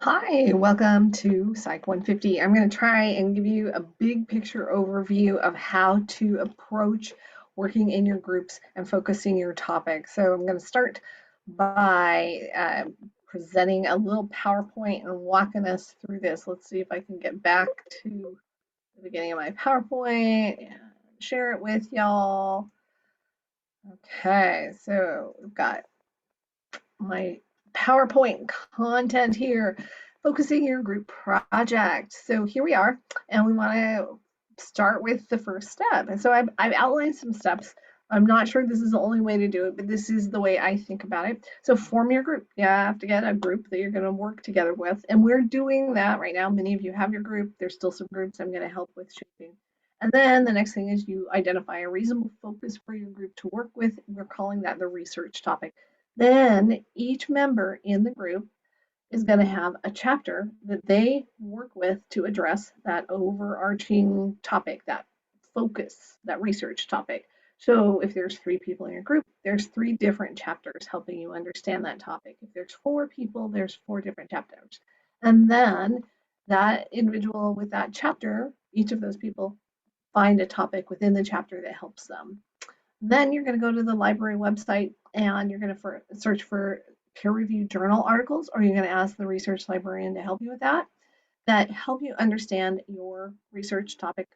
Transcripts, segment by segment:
Hi, welcome to Psych 150. I'm going to try and give you a big picture overview of how to approach working in your groups and focusing your topic. So I'm going to start by presenting a little PowerPoint and walking us through this. Let's see if I can get back to the beginning of my PowerPoint and share it with y'all. Okay, so we've got my PowerPoint content here, focusing your group project. So here we are, and we want to start with the first step. And so I've outlined some steps. I'm not sure this is the only way to do it, but this is the way I think about it. So form your group. You have to get a group that you're going to work together with. And we're doing that right now. Many of you have your group. There's still some groups I'm going to help with shaping. And then the next thing is you identify a reasonable focus for your group to work with. We're calling that the research topic. Then each member in the group is going to have a chapter that they work with to address that overarching topic, that focus, that research topic. So if there's 3 people in your group, there's 3 different chapters helping you understand that topic. If there's 4 people, there's 4 different chapters. And then that individual with that chapter, each of those people find a topic within the chapter that helps them. Then you're going to go to the library website and you're going to search for peer-reviewed journal articles, or you're going to ask the research librarian to help you with that help you understand your research topic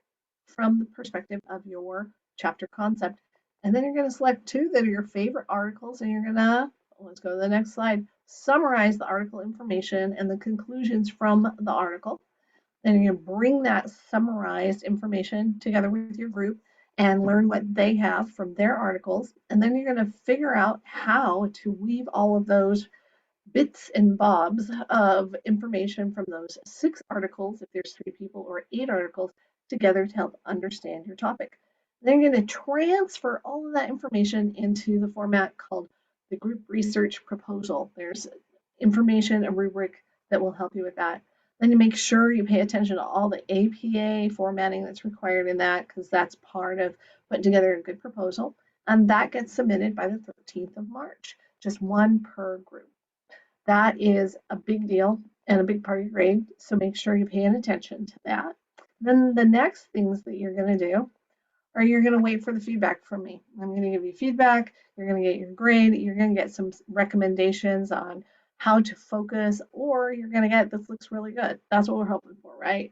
from the perspective of your chapter concept. And then you're going to select 2 that are your favorite articles, and you're going to, let's go to the next slide, summarize the article information and the conclusions from the article. Then you're going to bring that summarized information together with your group and learn what they have from their articles. And then you're going to figure out how to weave all of those bits and bobs of information from those 6 articles, if there's 3 people, or 8 articles, together to help understand your topic. Then you're going to transfer all of that information into the format called the group research proposal. There's information, a rubric that will help you with that. Then you make sure you pay attention to all the APA formatting that's required in that, because that's part of putting together a good proposal. And that gets submitted by the 13th of March, just 1 per group. That is a big deal and a big part of your grade, so make sure you're paying attention to that. Then the next things that you're going to do are you're going to wait for the feedback from me. I'm going to give you feedback, you're going to get your grade, you're going to get some recommendations on how to focus, or you're going to get, this looks really good. That's what we're hoping for, right?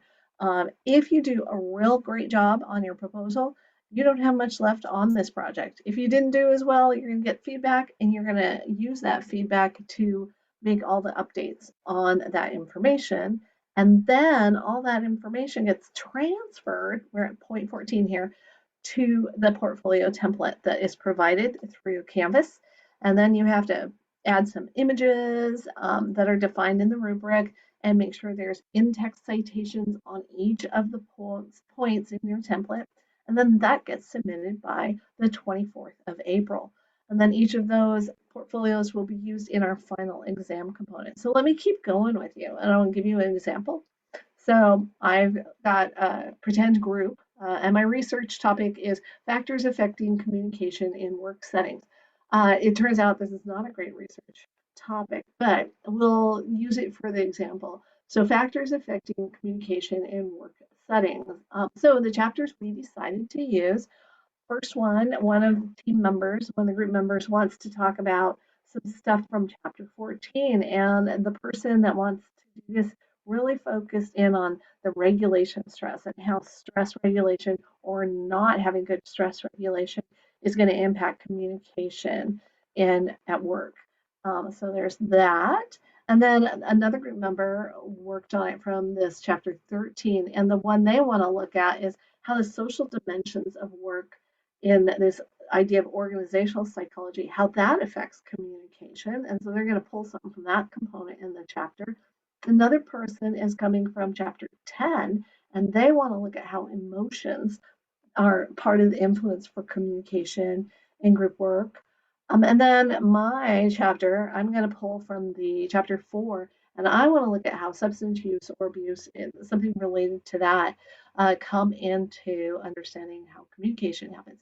If you do a real great job on your proposal, you don't have much left on this project. If you didn't do as well, you're going to get feedback, and you're going to use that feedback to make all the updates on that information. And then all that information gets transferred, we're at point 14 here, to the portfolio template that is provided through Canvas. And then you have to add some images that are defined in the rubric and make sure there's in-text citations on each of the points in your template. And then that gets submitted by the 24th of April. And then each of those portfolios will be used in our final exam component. So let me keep going with you, and I'll give you an example. So I've got a pretend group, and my research topic is factors affecting communication in work settings. It turns out this is not a great research topic, but we'll use it for the example. So factors affecting communication in work settings. So the chapters we decided to use, first one of the team members, one of the group members wants to talk about some stuff from chapter 14, and the person that wants to do this really focused in on the regulation stress and how stress regulation or not having good stress regulation is going to impact communication at work. So there's that. And then another group member worked on it from this chapter 13. And the one they want to look at is how the social dimensions of work in this idea of organizational psychology, how that affects communication. And so they're going to pull something from that component in the chapter. Another person is coming from chapter 10, and they want to look at how emotions are part of the influence for communication in group work. And then my chapter, I'm going to pull from the chapter 4, and I want to look at how substance use or abuse, something related to that, come into understanding how communication happens.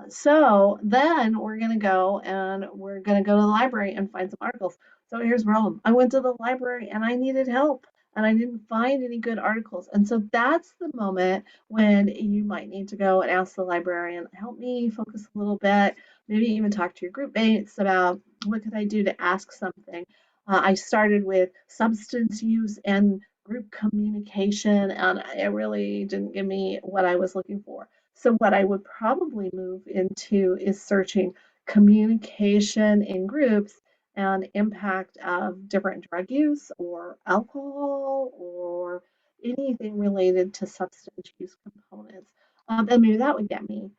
So then we're going to go to the library and find some articles. So here's Rome. I went to the library and I needed help and I didn't find any good articles. And so that's the moment when you might need to go and ask the librarian, help me focus a little bit, maybe even talk to your group mates about what could I do to ask something. I started with substance use and group communication, and it really didn't give me what I was looking for. So, what I would probably move into is searching communication in groups and impact of different drug use or alcohol or anything related to substance use components. And maybe that would get me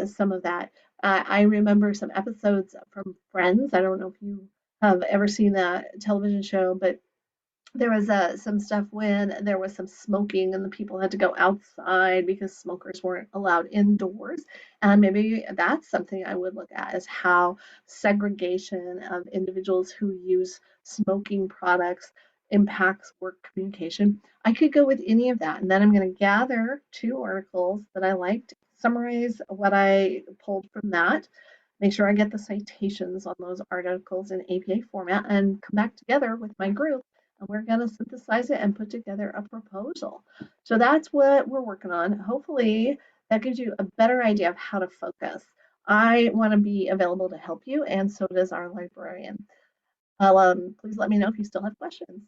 some of that. I remember some episodes from Friends. I don't know if you have ever seen that television show, but there was some stuff when there was some smoking and the people had to go outside because smokers weren't allowed indoors. And maybe that's something I would look at is how segregation of individuals who use smoking products impacts work communication. I could go with any of that. And then I'm going to gather two articles that I liked, summarize what I pulled from that, make sure I get the citations on those articles in APA format, and come back together with my group and we're going to synthesize it and put together a proposal. So that's what we're working on. Hopefully, that gives you a better idea of how to focus. I want to be available to help you, and so does our librarian. Please let me know if you still have questions.